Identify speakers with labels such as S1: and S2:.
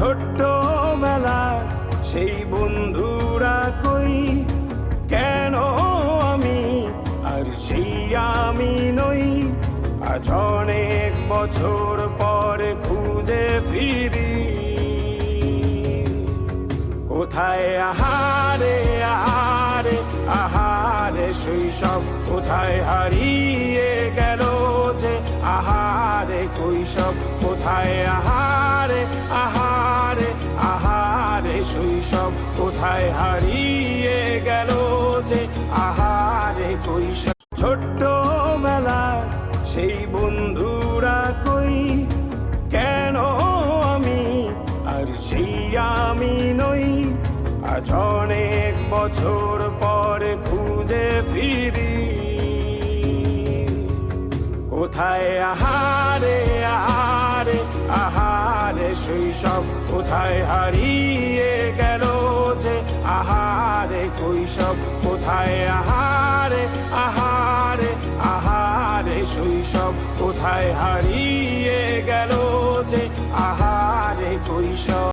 S1: ছোট্ট বেলার সেই বন্ধুরা কই, কেন আমি আর সেই আমি নই। আজ অনেক বছর পরে খুঁজে ফিরি, কোথায় আহারে আহারে আহারে শৈশব, কোথায় হারিয়ে গেল যে আহারে কৈশব। কোথায় আহারে আহারে আহারে শৈশব, কোথায় হারিয়ে গেল যে আহারে কৈশব। ছোট্ট বেলার সেই বন্ধুরা কই, কেন আমি আর সেই আমি নই। আজ অনেক বছর পরে খুঁজে ফিরি, কোথায় আহারে আহারে আহারে শৈশব, কোথায় হারিয়ে গেল যে আহারে কৈশব। কোথায় আহারে আহারে আহারে শৈশব, কোথায় হারিয়ে গেল যে আহারে কৈশব।